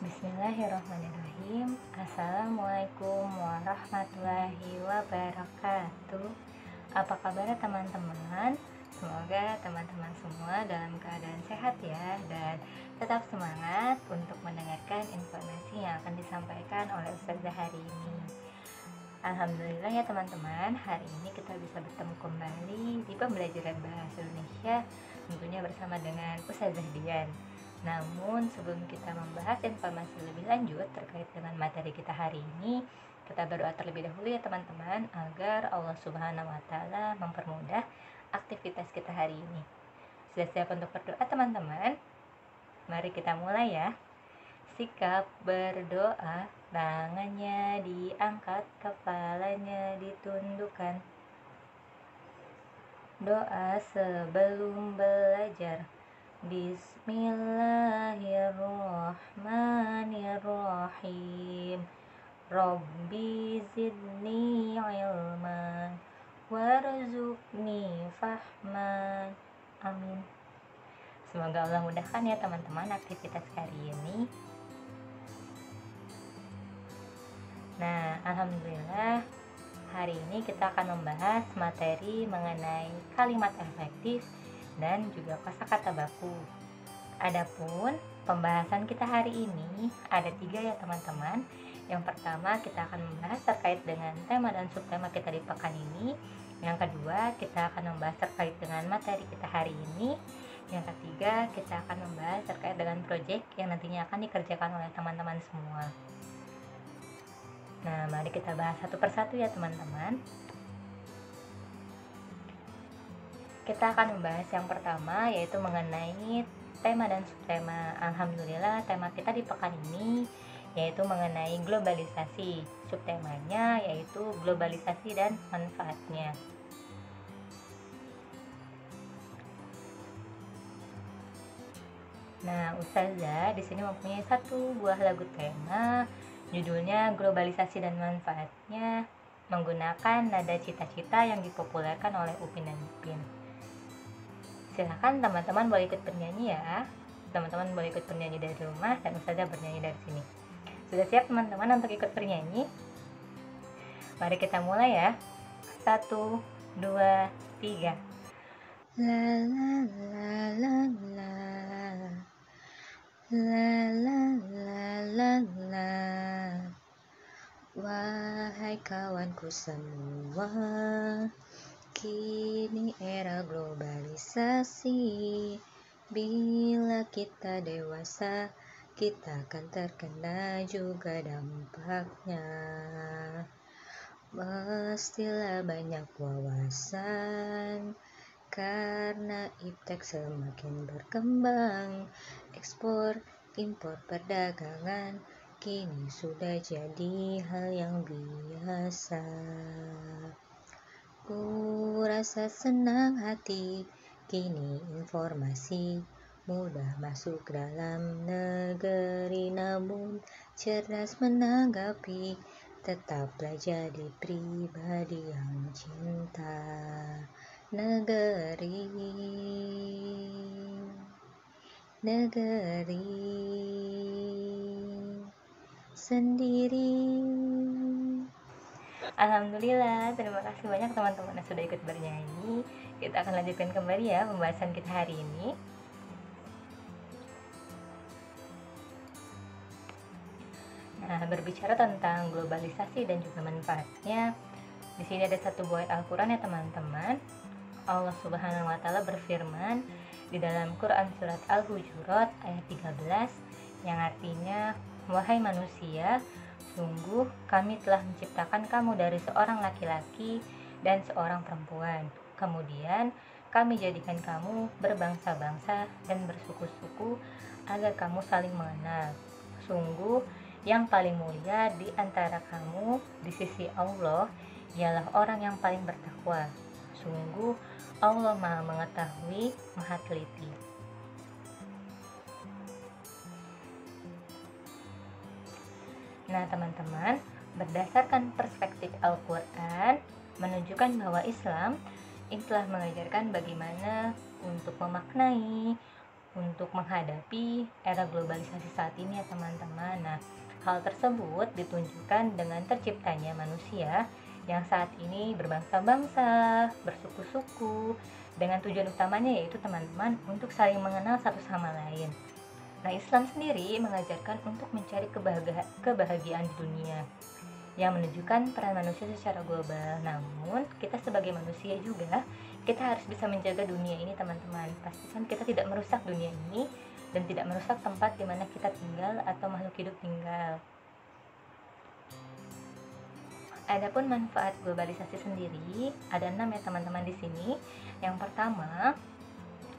Bismillahirrahmanirrahim. Assalamualaikum warahmatullahi wabarakatuh. Apa kabar teman-teman? Semoga teman-teman semua dalam keadaan sehat ya, dan tetap semangat untuk mendengarkan informasi yang akan disampaikan oleh Ustazah hari ini. Alhamdulillah ya teman-teman, hari ini kita bisa bertemu kembali di pembelajaran bahasa Indonesia, tentunya bersama dengan Ustazah Dian. Namun sebelum kita membahas informasi lebih lanjut terkait dengan materi kita hari ini, kita berdoa terlebih dahulu ya teman-teman, agar Allah Subhanahu wa Ta'ala mempermudah aktivitas kita hari ini. Sudah siap untuk berdoa teman-teman? Mari kita mulai ya. Sikap berdoa, tangannya diangkat, kepalanya ditundukkan. Doa sebelum belajar. Bismillahirrahmanirrahim. Rabbi zidni ilman warzuqni fahman. Amin. Semoga Allah mudahkan ya teman-teman aktivitas hari ini. Nah, alhamdulillah hari ini kita akan membahas materi mengenai kalimat efektif dan juga kosakata baku. Adapun pembahasan kita hari ini ada 3 ya teman-teman. Yang pertama kita akan membahas terkait dengan tema dan subtema kita di pekan ini. Yang kedua kita akan membahas terkait dengan materi kita hari ini. Yang ketiga kita akan membahas terkait dengan proyek yang nantinya akan dikerjakan oleh teman-teman semua. Nah, mari kita bahas satu persatu ya teman-teman. Kita akan membahas yang pertama, yaitu mengenai tema dan subtema. Alhamdulillah tema kita di pekan ini yaitu mengenai globalisasi. Subtemanya yaitu globalisasi dan manfaatnya. Nah, Ustazah di sini mempunyai 1 buah lagu tema, judulnya Globalisasi dan Manfaatnya, menggunakan nada cita-cita yang dipopulerkan oleh Upin dan Ipin. Silahkan teman-teman boleh ikut bernyanyi ya. Teman-teman boleh ikut bernyanyi dari rumah dan Ustazah bernyanyi dari sini. Sudah siap teman-teman untuk ikut bernyanyi? Mari kita mulai ya. 1, 2, 3. La la la la la. La la la la la. Wahai kawanku semua, kini era globalisasi. Bila kita dewasa, kita akan terkena juga dampaknya. Mestilah banyak wawasan, karena iptek semakin berkembang. Ekspor, impor perdagangan kini sudah jadi hal yang biasa. Ku rasa senang hati, kini informasi mudah masuk dalam negeri. Namun cerdas menanggapi, tetaplah jadi pribadi yang cinta negeri sendiri. Alhamdulillah, terima kasih banyak teman-teman yang sudah ikut bernyanyi. Kita akan lanjutkan kembali ya pembahasan kita hari ini. Nah, berbicara tentang globalisasi dan juga manfaatnya, di sini ada 1 buah ayat Al-Quran ya teman-teman. Allah Subhanahu wa Ta'ala berfirman di dalam Quran surat Al-Hujurat ayat 13 yang artinya, wahai manusia, sungguh kami telah menciptakan kamu dari seorang laki-laki dan seorang perempuan. Kemudian kami jadikan kamu berbangsa-bangsa dan bersuku-suku agar kamu saling mengenal. Sungguh yang paling mulia di antara kamu di sisi Allah ialah orang yang paling bertakwa. Sungguh Allah Maha mengetahui, Maha teliti. Nah teman-teman, berdasarkan perspektif Al-Quran menunjukkan bahwa Islam telah mengajarkan bagaimana untuk memaknai, untuk menghadapi era globalisasi saat ini ya teman-teman. Nah, hal tersebut ditunjukkan dengan terciptanya manusia yang saat ini berbangsa-bangsa, bersuku-suku, dengan tujuan utamanya yaitu teman-teman untuk saling mengenal satu sama lain. Nah, Islam sendiri mengajarkan untuk mencari kebahagiaan di dunia yang menunjukkan peran manusia secara global. Namun, kita sebagai manusia juga, kita harus bisa menjaga dunia ini teman-teman. Pastikan kita tidak merusak dunia ini dan tidak merusak tempat di mana kita tinggal atau makhluk hidup tinggal. Adapun manfaat globalisasi sendiri, ada 6 ya teman-teman di sini. Yang pertama,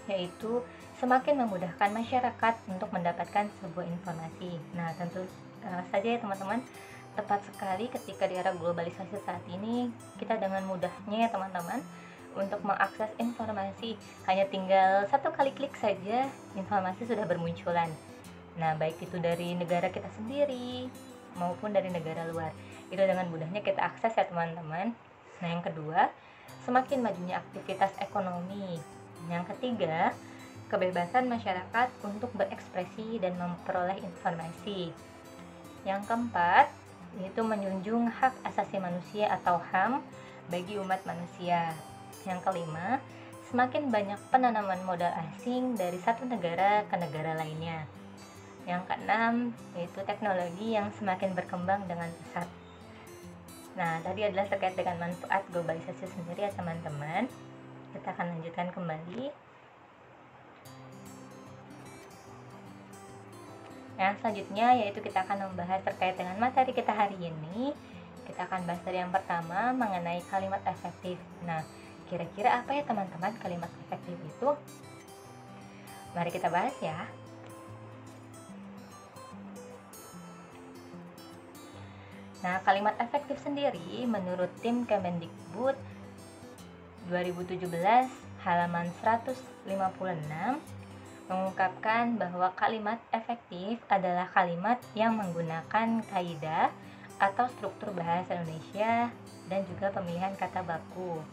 yaitu semakin memudahkan masyarakat untuk mendapatkan sebuah informasi. Nah, tentu saja ya teman-teman, tepat sekali ketika di era globalisasi saat ini, kita dengan mudahnya ya teman-teman untuk mengakses informasi, hanya tinggal satu kali klik saja informasi sudah bermunculan. Nah, baik itu dari negara kita sendiri maupun dari negara luar, itu dengan mudahnya kita akses ya teman-teman. Nah, yang kedua, semakin majunya aktivitas ekonomi. Yang ketiga, kebebasan masyarakat untuk berekspresi dan memperoleh informasi. Yang keempat, yaitu menjunjung hak asasi manusia atau HAM bagi umat manusia. Yang kelima, semakin banyak penanaman modal asing dari satu negara ke negara lainnya. Yang keenam, yaitu teknologi yang semakin berkembang dengan pesat. Nah, tadi adalah terkait dengan manfaat globalisasi sendiri ya teman-teman. Kita akan lanjutkan kembali. Yang selanjutnya yaitu kita akan membahas terkait dengan materi kita hari ini. Kita akan bahas dari yang pertama mengenai kalimat efektif. Nah, kira-kira apa ya teman-teman kalimat efektif itu? Mari kita bahas ya. Nah, kalimat efektif sendiri menurut tim Kemendikbud 2017 halaman 156 mengungkapkan bahwa kalimat efektif adalah kalimat yang menggunakan kaidah atau struktur bahasa Indonesia dan juga pemilihan kata baku.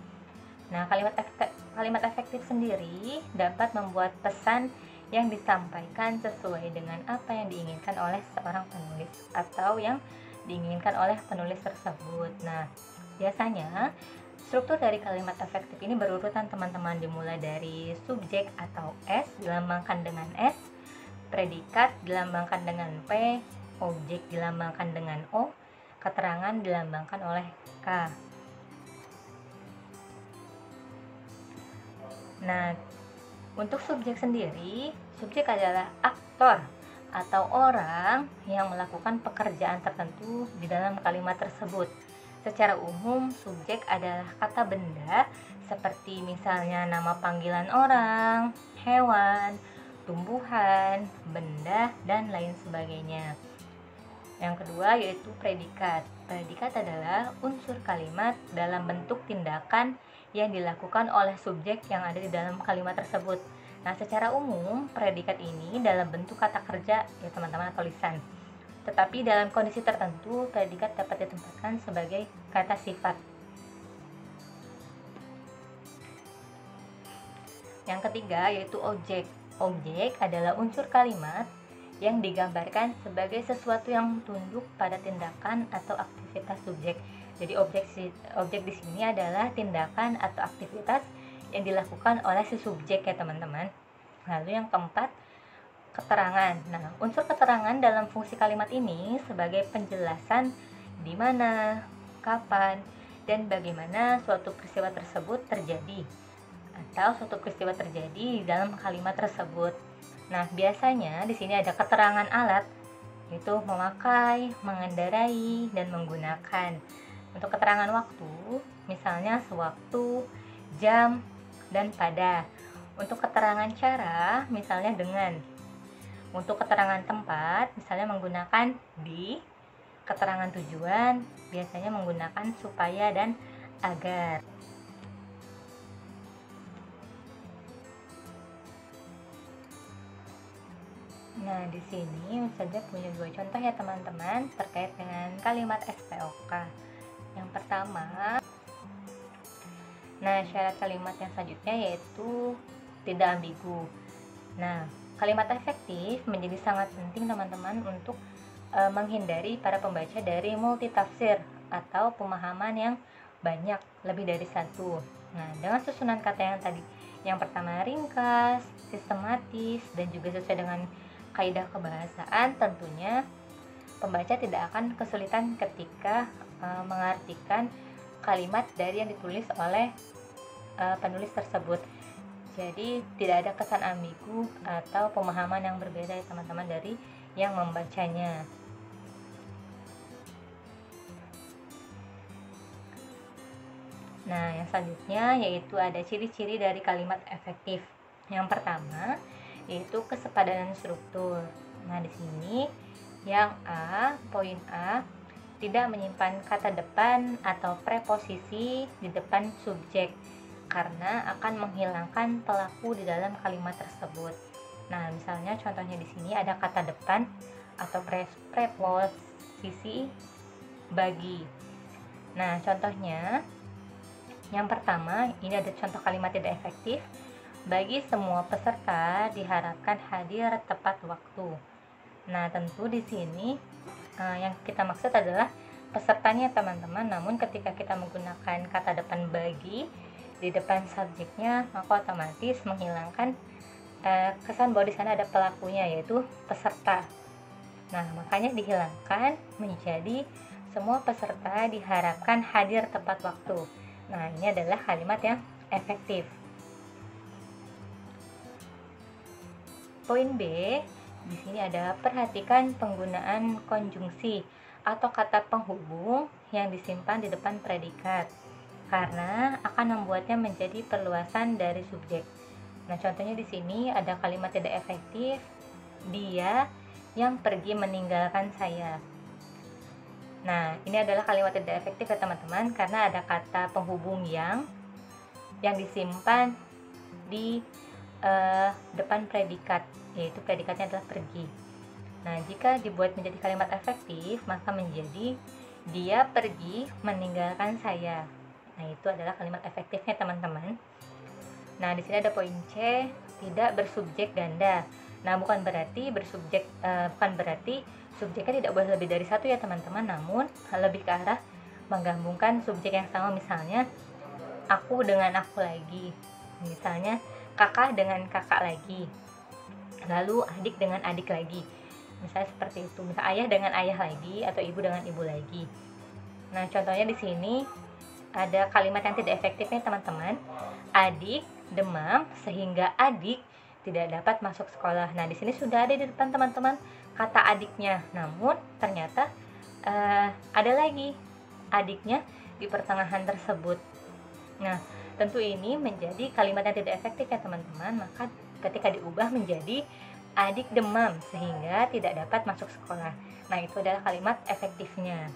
Nah, kalimat efektif sendiri dapat membuat pesan yang disampaikan sesuai dengan apa yang diinginkan oleh seorang penulis atau yang diinginkan oleh penulis tersebut. Nah, biasanya struktur dari kalimat efektif ini berurutan teman-teman, dimulai dari subjek atau S dilambangkan dengan S, predikat dilambangkan dengan P, objek dilambangkan dengan O, keterangan dilambangkan oleh K. Nah, untuk subjek sendiri, subjek adalah aktor atau orang yang melakukan pekerjaan tertentu di dalam kalimat tersebut. Secara umum, subjek adalah kata benda seperti misalnya nama panggilan orang, hewan, tumbuhan, benda, dan lain sebagainya. Yang kedua yaitu predikat. Predikat adalah unsur kalimat dalam bentuk tindakan yang dilakukan oleh subjek yang ada di dalam kalimat tersebut. Nah, secara umum, predikat ini dalam bentuk kata kerja ya teman-teman atau lisan. Tetapi dalam kondisi tertentu, predikat dapat ditempatkan sebagai kata sifat. Yang ketiga yaitu objek. Objek adalah unsur kalimat yang digambarkan sebagai sesuatu yang tunduk pada tindakan atau aktivitas subjek. Jadi objek di sini adalah tindakan atau aktivitas yang dilakukan oleh si subjek ya teman-teman. Lalu yang keempat, keterangan. Nah, unsur keterangan dalam fungsi kalimat ini sebagai penjelasan di mana, kapan, dan bagaimana suatu peristiwa tersebut terjadi atau suatu peristiwa terjadi di dalam kalimat tersebut. Nah, biasanya di sini ada keterangan alat, yaitu memakai, mengendarai, dan menggunakan. Untuk keterangan waktu, misalnya sewaktu, jam, dan pada. Untuk keterangan cara, misalnya dengan. Untuk keterangan tempat, misalnya menggunakan di. Keterangan tujuan, biasanya menggunakan supaya dan agar. Nah, di sini Ustazah punya 2 contoh ya teman-teman terkait dengan kalimat SPOK. Yang pertama, nah syarat kalimat yang selanjutnya yaitu tidak ambigu. Nah, kalimat efektif menjadi sangat penting teman-teman untuk menghindari para pembaca dari multitafsir atau pemahaman yang banyak, lebih dari satu. Nah, dengan susunan kata yang tadi, yang pertama ringkas, sistematis, dan juga sesuai dengan kaidah kebahasaan, tentunya pembaca tidak akan kesulitan ketika mengartikan kalimat dari yang ditulis oleh penulis tersebut. Jadi tidak ada kesan ambigu atau pemahaman yang berbeda ya teman-teman dari yang membacanya. Nah, yang selanjutnya yaitu ada ciri-ciri dari kalimat efektif. Yang pertama yaitu kesepadanan struktur. Nah, di sini yang poin A, tidak menyimpan kata depan atau preposisi di depan subjek karena akan menghilangkan pelaku di dalam kalimat tersebut. Nah, misalnya contohnya di sini ada kata depan atau preposisi bagi. Nah, contohnya yang pertama, ini ada contoh kalimat tidak efektif. Bagi semua peserta diharapkan hadir tepat waktu. Nah, tentu di sini yang kita maksud adalah pesertanya teman-teman. Namun ketika kita menggunakan kata depan bagi di depan subjeknya, maka otomatis menghilangkan kesan bahwa di sana ada pelakunya, yaitu peserta. Nah, makanya dihilangkan menjadi semua peserta diharapkan hadir tepat waktu. Nah, ini adalah kalimat yang efektif. Poin B, di sini ada perhatikan penggunaan konjungsi atau kata penghubung yang disimpan di depan predikat karena akan membuatnya menjadi perluasan dari subjek. Nah, contohnya di sini ada kalimat tidak efektif, dia yang pergi meninggalkan saya. Nah, ini adalah kalimat tidak efektif ya teman-teman, karena ada kata penghubung yang disimpan di depan predikat, yaitu predikatnya adalah pergi. Nah, jika dibuat menjadi kalimat efektif, maka menjadi dia pergi meninggalkan saya. Nah, itu adalah kalimat efektifnya teman-teman. Nah, di sini ada poin C, tidak bersubjek ganda. Nah, bukan berarti subjeknya tidak boleh lebih dari satu ya teman-teman, namun lebih ke arah menggabungkan subjek yang sama, misalnya aku dengan aku lagi, misalnya kakak dengan kakak lagi, lalu adik dengan adik lagi, misalnya seperti itu, misal ayah dengan ayah lagi atau ibu dengan ibu lagi. Nah, contohnya di sini ada kalimat yang tidak efektifnya teman-teman, adik demam sehingga adik tidak dapat masuk sekolah. Nah, di sini sudah ada di depan teman-teman kata adiknya, namun ternyata ada lagi adiknya di pertengahan tersebut. Nah, tentu ini menjadi kalimat yang tidak efektif ya teman-teman, maka ketika diubah menjadi adik demam sehingga tidak dapat masuk sekolah. Nah, itu adalah kalimat efektifnya.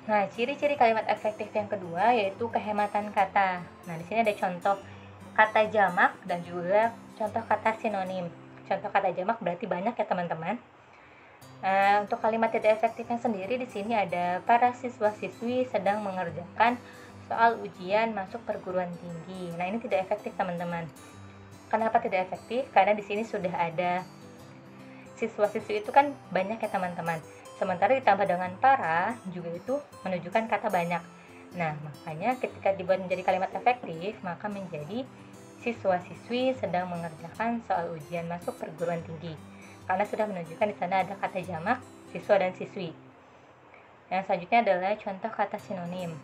Nah, ciri-ciri kalimat efektif yang kedua yaitu kehematan kata. Nah, di sini ada contoh kata jamak dan juga contoh kata sinonim. Contoh kata jamak berarti banyak ya teman-teman. Untuk kalimat tidak efektifnya sendiri di sini ada para siswa-siswi sedang mengerjakan soal ujian masuk perguruan tinggi. Nah, ini tidak efektif teman-teman. Kenapa tidak efektif? Karena di sini sudah ada siswa-siswi itu kan banyak ya teman-teman. Sementara ditambah dengan para juga itu menunjukkan kata banyak. Nah, makanya ketika dibuat menjadi kalimat efektif, maka menjadi siswa-siswi sedang mengerjakan soal ujian masuk perguruan tinggi. Karena sudah menunjukkan di sana ada kata jamak, siswa dan siswi. Yang selanjutnya adalah contoh kata sinonim.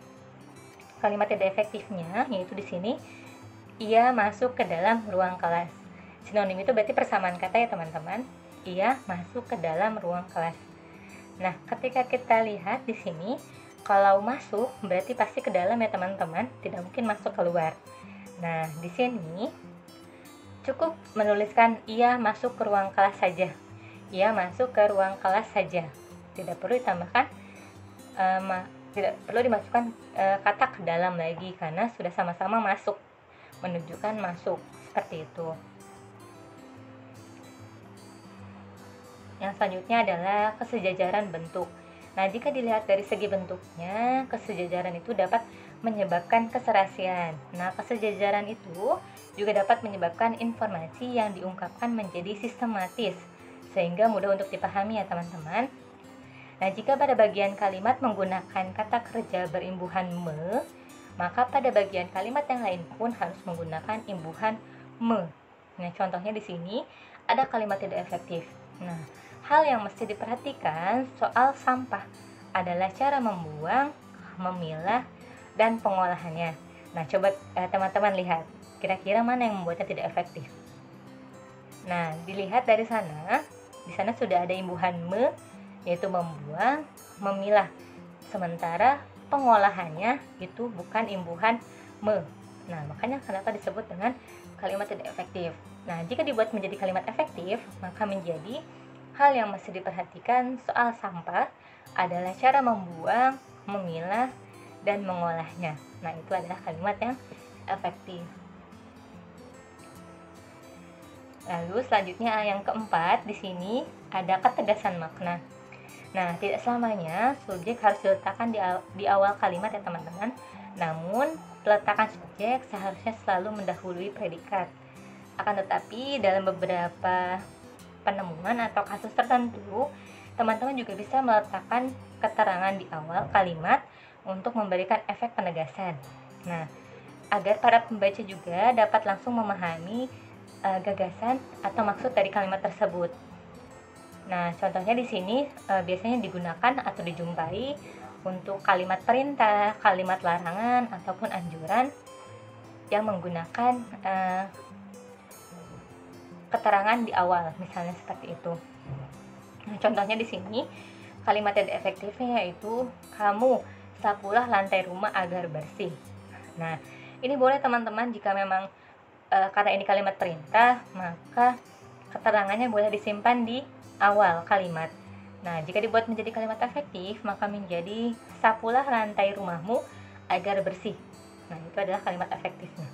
Kalimat tidak efektifnya yaitu di sini ia masuk ke dalam ruang kelas. Sinonim itu berarti persamaan kata ya teman-teman. Ia masuk ke dalam ruang kelas. Nah, ketika kita lihat di sini, kalau masuk berarti pasti ke dalam ya teman-teman, tidak mungkin masuk keluar. Nah, di sini cukup menuliskan ia masuk ke ruang kelas saja. Ia masuk ke ruang kelas saja. Tidak perlu ditambahkan, tidak perlu dimasukkan kata ke dalam lagi karena sudah sama-sama masuk, menunjukkan masuk seperti itu. Yang selanjutnya adalah kesejajaran bentuk. Nah, jika dilihat dari segi bentuknya, kesejajaran itu dapat menyebabkan keserasian. Nah, kesejajaran itu juga dapat menyebabkan informasi yang diungkapkan menjadi sistematis, sehingga mudah untuk dipahami ya teman-teman. Nah, jika pada bagian kalimat menggunakan kata kerja berimbuhan me, maka pada bagian kalimat yang lain pun harus menggunakan imbuhan me. Nah, contohnya di sini ada kalimat tidak efektif. Nah, hal yang mesti diperhatikan soal sampah adalah cara membuang, memilah, dan pengolahannya. Nah, coba teman-teman lihat, kira-kira mana yang membuatnya tidak efektif. Nah, dilihat dari sana, di sana sudah ada imbuhan me, yaitu membuang, memilah. Sementara pengolahannya itu bukan imbuhan me. Nah, makanya kenapa disebut dengan kalimat tidak efektif. Nah, jika dibuat menjadi kalimat efektif, maka menjadi hal yang mesti diperhatikan soal sampah adalah cara membuang, memilah, dan mengolahnya. Nah, itu adalah kalimat yang efektif. Lalu selanjutnya yang keempat, di sini ada ketegasan makna. Nah, tidak selamanya subjek harus diletakkan di awal kalimat ya teman-teman. Namun, peletakan subjek seharusnya selalu mendahului predikat. Akan tetapi, dalam beberapa penemuan atau kasus tertentu, teman-teman juga bisa meletakkan keterangan di awal kalimat untuk memberikan efek penegasan. Nah, agar para pembaca juga dapat langsung memahami gagasan atau maksud dari kalimat tersebut. Nah, contohnya di sini biasanya digunakan atau dijumpai untuk kalimat perintah, kalimat larangan, ataupun anjuran yang menggunakan keterangan di awal, misalnya seperti itu. Nah, contohnya di sini kalimat tidak efektifnya yaitu kamu sapulah lantai rumah agar bersih. Nah, ini boleh teman-teman jika memang karena ini kalimat perintah, maka keterangannya boleh disimpan di awal kalimat. Nah, jika dibuat menjadi kalimat efektif, maka menjadi sapulah lantai rumahmu agar bersih. Nah, itu adalah kalimat efektifnya.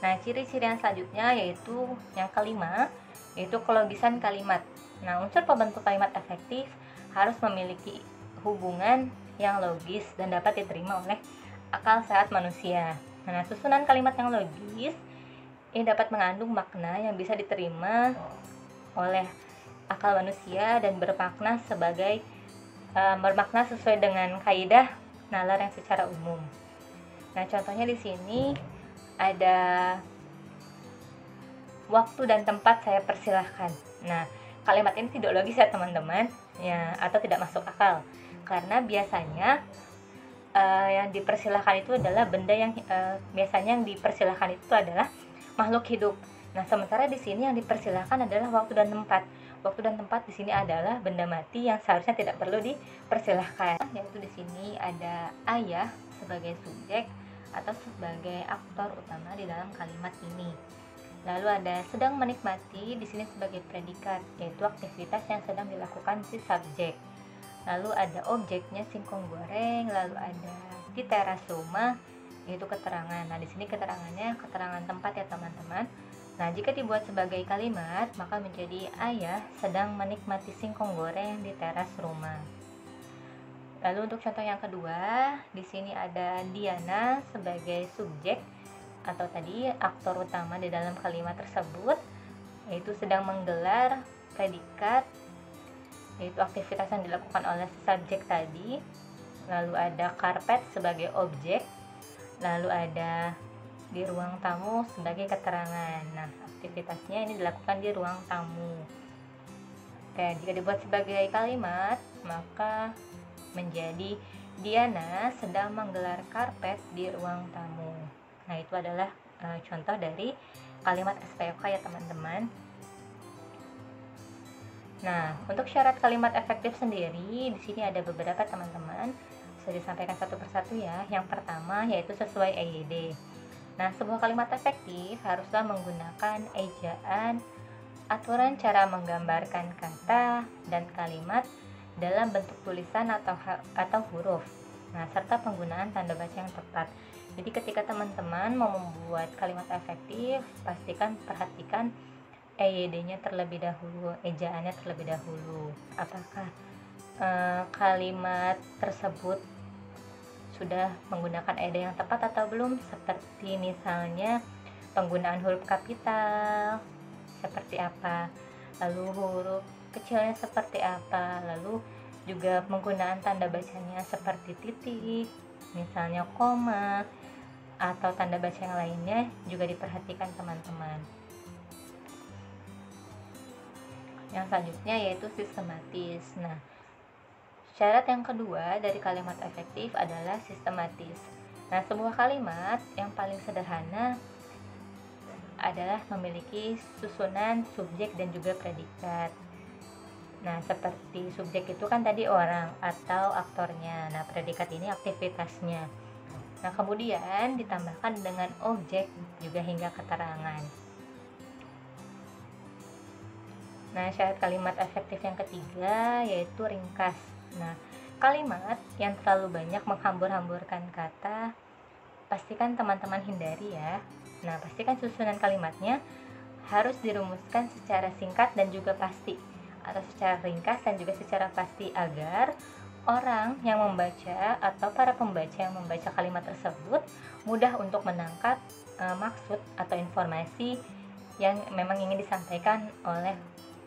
Nah, ciri-ciri yang selanjutnya yaitu yang kelima, yaitu kelogisan kalimat. Nah, unsur pembentuk kalimat efektif harus memiliki hubungan yang logis dan dapat diterima oleh akal sehat manusia. Nah, susunan kalimat yang logis ini dapat mengandung makna yang bisa diterima oleh akal manusia dan bermakna sesuai dengan kaidah nalar yang secara umum. Nah, contohnya di sini ada waktu dan tempat saya persilahkan. Nah, kalimat ini tidak logis ya teman-teman, ya, atau tidak masuk akal, karena biasanya yang dipersilahkan itu adalah benda yang biasanya yang dipersilahkan itu adalah makhluk hidup. Nah, sementara di sini yang dipersilahkan adalah waktu dan tempat. Waktu dan tempat di sini adalah benda mati yang seharusnya tidak perlu dipersilahkan. Yaitu di sini ada ayah sebagai subjek atau sebagai aktor utama di dalam kalimat ini. Lalu ada sedang menikmati di sini sebagai predikat, yaitu aktivitas yang sedang dilakukan si subjek. Lalu ada objeknya singkong goreng, lalu ada di teras rumah, yaitu keterangan. Nah, di sini keterangannya keterangan tempat ya teman-teman. Nah, jika dibuat sebagai kalimat, maka menjadi ayah sedang menikmati singkong goreng di teras rumah. Lalu untuk contoh yang kedua, di sini ada Diana sebagai subjek atau tadi aktor utama di dalam kalimat tersebut, yaitu sedang menggelar predikat, yaitu aktivitas yang dilakukan oleh subjek tadi. Lalu ada karpet sebagai objek, lalu ada di ruang tamu sebagai keterangan. Nah, aktivitasnya ini dilakukan di ruang tamu. Oke, jika dibuat sebagai kalimat, maka menjadi Diana sedang menggelar karpet di ruang tamu. Nah, itu adalah contoh dari kalimat SPOK ya teman-teman. Nah, untuk syarat kalimat efektif sendiri, di sini ada beberapa teman-teman. Bisa disampaikan satu persatu ya. Yang pertama yaitu sesuai EYD. Nah, sebuah kalimat efektif haruslah menggunakan ejaan, aturan cara menggambarkan kata dan kalimat dalam bentuk tulisan atau huruf. Nah, serta penggunaan tanda baca yang tepat. Jadi ketika teman-teman mau membuat kalimat efektif, perhatikan EYD-nya terlebih dahulu, ejaannya terlebih dahulu. Apakah kalimat tersebut sudah menggunakan eda yang tepat atau belum, seperti misalnya penggunaan huruf kapital seperti apa, lalu huruf kecilnya seperti apa, lalu juga penggunaan tanda bacanya seperti titik, misalnya koma, atau tanda baca yang lainnya juga diperhatikan teman-teman. Yang selanjutnya yaitu sistematis. Nah, syarat yang kedua dari kalimat efektif adalah sistematis. Nah, sebuah kalimat yang paling sederhana adalah memiliki susunan subjek dan juga predikat. Nah, seperti subjek itu kan tadi orang atau aktornya. Nah, predikat ini aktivitasnya. Nah, kemudian ditambahkan dengan objek juga hingga keterangan. Nah, syarat kalimat efektif yang ketiga yaitu ringkas. Nah, kalimat yang terlalu banyak menghambur-hamburkan kata, pastikan teman-teman hindari ya. Nah, pastikan susunan kalimatnya harus dirumuskan secara singkat dan juga pasti, atau secara ringkas dan juga secara pasti, agar orang yang membaca atau para pembaca yang membaca kalimat tersebut mudah untuk menangkap maksud atau informasi yang memang ingin disampaikan oleh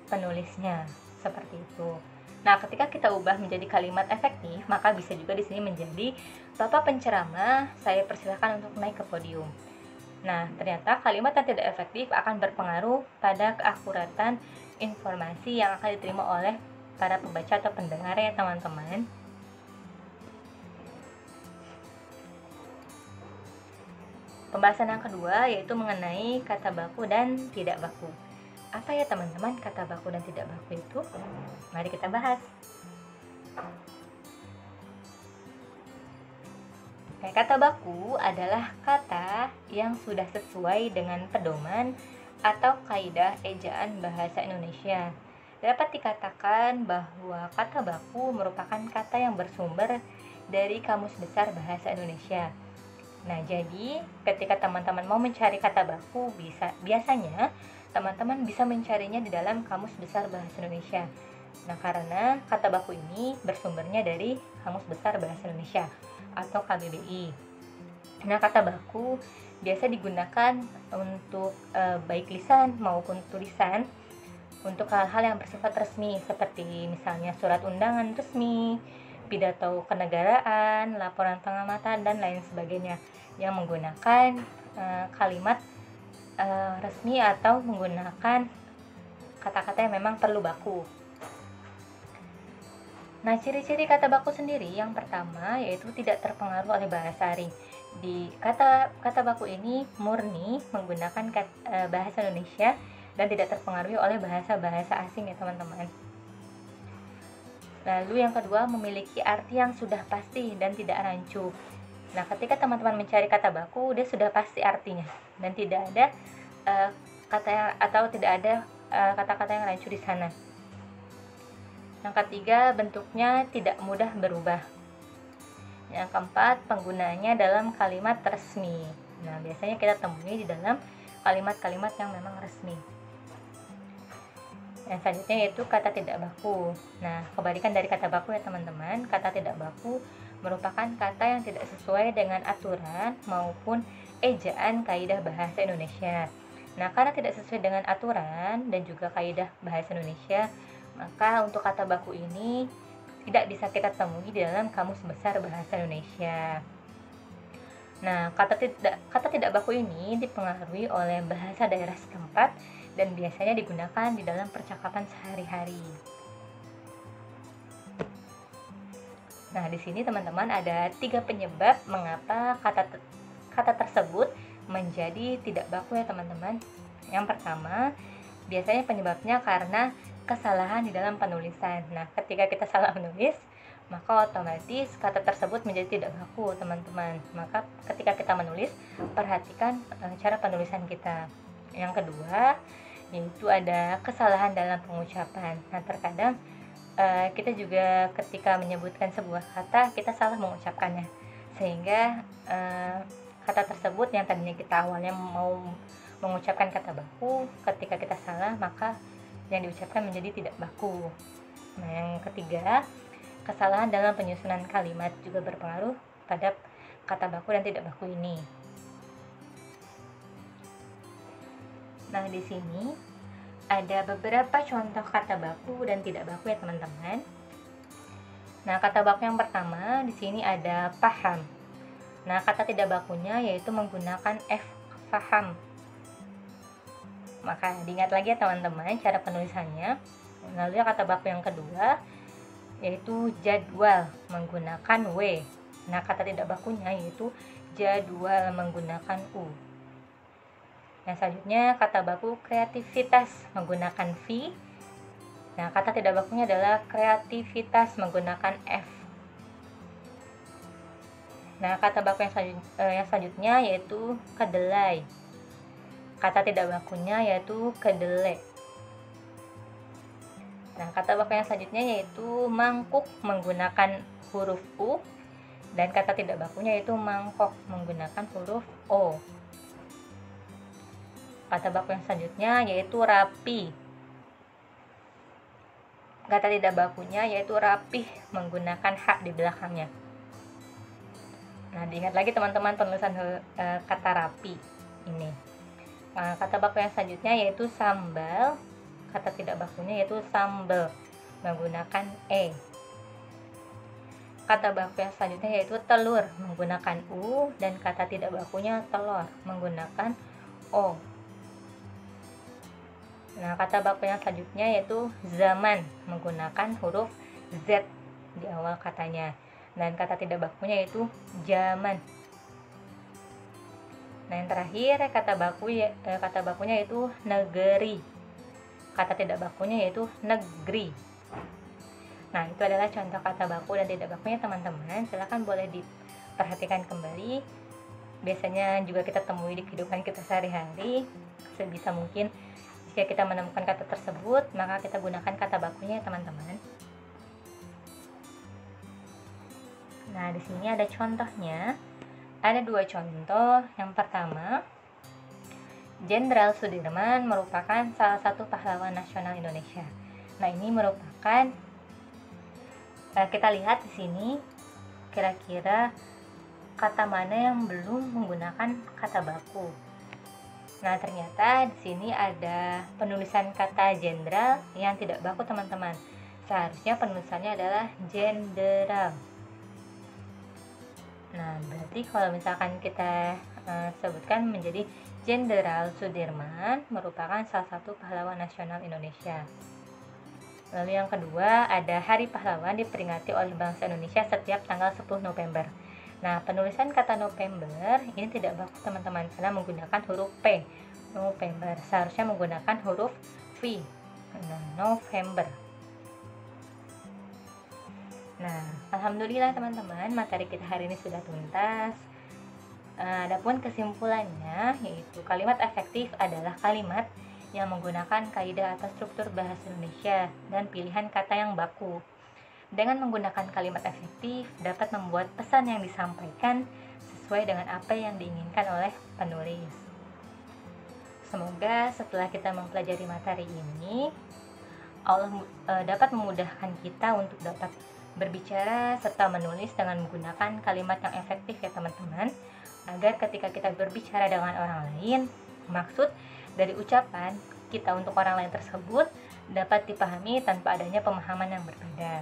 penulisnya, seperti itu. Nah, ketika kita ubah menjadi kalimat efektif, maka bisa juga di sini menjadi Bapak penceramah, saya persilakan untuk naik ke podium. Nah, ternyata kalimat yang tidak efektif akan berpengaruh pada keakuratan informasi yang akan diterima oleh para pembaca atau pendengar ya teman-teman. Pembahasan yang kedua yaitu mengenai kata baku dan tidak baku. Apa ya teman-teman kata baku dan tidak baku itu? Mari kita bahas. Kata baku adalah kata yang sudah sesuai dengan pedoman atau kaidah ejaan bahasa Indonesia. Dapat dikatakan bahwa kata baku merupakan kata yang bersumber dari Kamus Besar Bahasa Indonesia. Nah, jadi ketika teman-teman mau mencari kata baku, biasanya teman-teman bisa mencarinya di dalam Kamus Besar Bahasa Indonesia. Nah, karena kata baku ini bersumbernya dari Kamus Besar Bahasa Indonesia atau KBBI. Nah, kata baku biasa digunakan untuk baik lisan maupun tulisan untuk hal-hal yang bersifat resmi, seperti misalnya surat undangan resmi, pidato kenegaraan, laporan pengamatan, dan lain sebagainya yang menggunakan kalimat resmi atau menggunakan kata-kata yang memang perlu baku. Nah, ciri-ciri kata baku sendiri yang pertama yaitu tidak terpengaruh oleh bahasa asing. Di kata baku ini murni menggunakan bahasa Indonesia dan tidak terpengaruhi oleh bahasa-bahasa asing ya teman-teman. Lalu yang kedua, memiliki arti yang sudah pasti dan tidak rancu. Nah, ketika teman-teman mencari kata baku, dia sudah pasti artinya dan tidak ada kata-kata yang rancu di sana. Yang ketiga, bentuknya tidak mudah berubah. Yang keempat, penggunaannya dalam kalimat resmi. Nah, biasanya kita temui di dalam kalimat-kalimat yang memang resmi. Yang selanjutnya yaitu kata tidak baku. Nah, kebalikan dari kata baku ya teman-teman, kata tidak baku merupakan kata yang tidak sesuai dengan aturan maupun ejaan kaidah bahasa Indonesia. Nah, karena tidak sesuai dengan aturan dan juga kaidah bahasa Indonesia, maka untuk kata baku ini tidak bisa kita temui di dalam Kamus Besar Bahasa Indonesia. Nah, kata tidak baku ini dipengaruhi oleh bahasa daerah setempat dan biasanya digunakan di dalam percakapan sehari-hari. Nah, di sini teman-teman ada 3 penyebab mengapa kata tersebut menjadi tidak baku ya teman-teman. Yang pertama, biasanya penyebabnya karena kesalahan di dalam penulisan. Nah, ketika kita salah menulis, maka otomatis kata tersebut menjadi tidak baku, teman-teman. Maka ketika kita menulis, perhatikan cara penulisan kita. Yang kedua, yaitu ada kesalahan dalam pengucapan. Nah, terkadang kita juga ketika menyebutkan sebuah kata, kita salah mengucapkannya. Sehingga kata tersebut yang tadinya kita awalnya mau mengucapkan kata baku, ketika kita salah, maka yang diucapkan menjadi tidak baku. Nah, yang ketiga, kesalahan dalam penyusunan kalimat juga berpengaruh pada kata baku dan tidak baku ini. Nah, di sini ada beberapa contoh kata baku dan tidak baku ya teman-teman. Nah, kata baku yang pertama di sini ada paham. Nah, kata tidak bakunya yaitu menggunakan f, paham. Maka diingat lagi ya teman-teman cara penulisannya. Lalu kata baku yang kedua yaitu jadwal menggunakan w. Nah, kata tidak bakunya yaitu jadwal menggunakan u. Yang selanjutnya kata baku kreativitas menggunakan v. Nah, kata tidak bakunya adalah kreativitas menggunakan f. Nah, kata baku yang selanjutnya yaitu kedelai. Kata tidak bakunya yaitu kedelai. Nah, kata baku yang selanjutnya yaitu mangkuk menggunakan huruf u. Dan kata tidak bakunya yaitu mangkok menggunakan huruf o. Kata baku yang selanjutnya yaitu rapi. Kata tidak bakunya yaitu rapih menggunakan h di belakangnya. Nah, diingat lagi teman-teman penulisan kata rapi ini. Nah, kata baku yang selanjutnya yaitu sambal. Kata tidak bakunya yaitu sambal menggunakan e. Kata baku yang selanjutnya yaitu telur menggunakan u. Dan kata tidak bakunya telur menggunakan o. Nah, kata baku yang selanjutnya yaitu zaman menggunakan huruf z di awal katanya. Dan kata tidak bakunya yaitu zaman. Nah, yang terakhir kata bakunya yaitu negeri. Kata tidak bakunya yaitu negeri. Nah, itu adalah contoh kata baku dan tidak bakunya teman-teman. Silahkan boleh diperhatikan kembali. Biasanya juga kita temui di kehidupan kita sehari-hari. Sebisa mungkin jika kita menemukan kata tersebut, maka kita gunakan kata bakunya teman-teman. Nah, di sini ada contohnya. Ada dua contoh. Yang pertama, Jenderal Sudirman merupakan salah satu pahlawan nasional Indonesia. Nah, ini merupakan kita lihat di sini kira-kira kata mana yang belum menggunakan kata baku. Nah, ternyata di sini ada penulisan kata jenderal yang tidak baku teman-teman. Seharusnya penulisannya adalah jenderal. Nah, berarti kalau misalkan kita sebutkan menjadi Jenderal Sudirman merupakan salah satu pahlawan nasional Indonesia. Lalu yang kedua, ada Hari Pahlawan diperingati oleh bangsa Indonesia setiap tanggal 10 November. Nah, penulisan kata November ini tidak baku teman-teman karena menggunakan huruf P. November seharusnya menggunakan huruf V. Nah, November. Nah, alhamdulillah teman-teman, materi kita hari ini sudah tuntas. Adapun kesimpulannya yaitu kalimat efektif adalah kalimat yang menggunakan kaidah atau struktur bahasa Indonesia dan pilihan kata yang baku. Dengan menggunakan kalimat efektif dapat membuat pesan yang disampaikan sesuai dengan apa yang diinginkan oleh penulis. Semoga setelah kita mempelajari materi ini, Allah dapat memudahkan kita untuk dapat berbicara serta menulis dengan menggunakan kalimat yang efektif ya teman-teman, agar ketika kita berbicara dengan orang lain, maksud dari ucapan kita untuk orang lain tersebut dapat dipahami tanpa adanya pemahaman yang berbeda.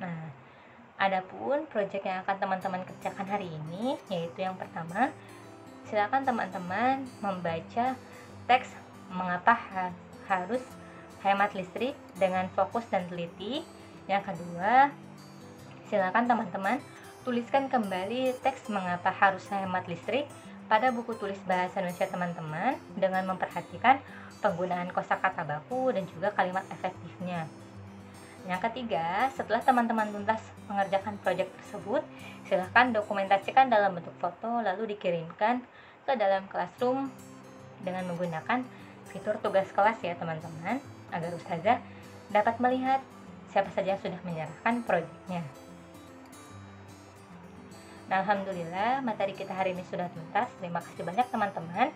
Nah, adapun proyek yang akan teman-teman kerjakan hari ini yaitu yang pertama, silakan teman-teman membaca teks mengapa harus hemat listrik dengan fokus dan teliti. Yang kedua, silakan teman-teman tuliskan kembali teks mengapa harus hemat listrik pada buku tulis bahasa Indonesia teman-teman dengan memperhatikan penggunaan kosakata baku dan juga kalimat efektifnya. Yang ketiga, setelah teman-teman tuntas mengerjakan proyek tersebut, silahkan dokumentasikan dalam bentuk foto lalu dikirimkan ke dalam classroom dengan menggunakan fitur tugas kelas ya teman-teman, agar ustazah dapat melihat siapa saja yang sudah menyerahkan proyeknya. Nah, alhamdulillah materi kita hari ini sudah tuntas. Terima kasih banyak teman-teman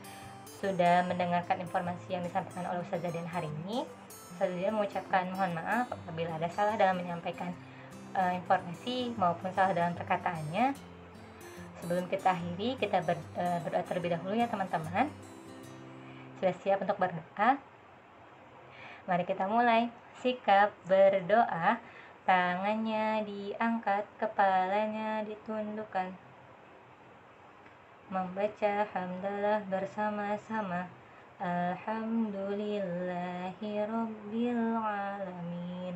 sudah mendengarkan informasi yang disampaikan oleh ustazah Dian hari ini. Selanjutnya mengucapkan mohon maaf apabila ada salah dalam menyampaikan informasi maupun salah dalam perkataannya. Sebelum kita akhiri, kita berdoa terlebih dahulu ya teman-teman. Sudah siap untuk berdoa? Mari kita mulai. Sikap berdoa, tangannya diangkat, kepalanya ditundukkan. Membaca hamdalah bersama-sama. Alhamdulillahirobbilalamin.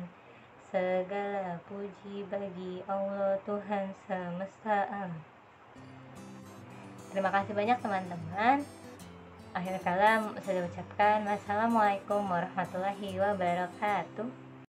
Segala puji bagi Allah Tuhan semesta alam. Terima kasih banyak teman-teman. Akhir kalam saya ucapkan wassalamualaikum warahmatullahi wabarakatuh.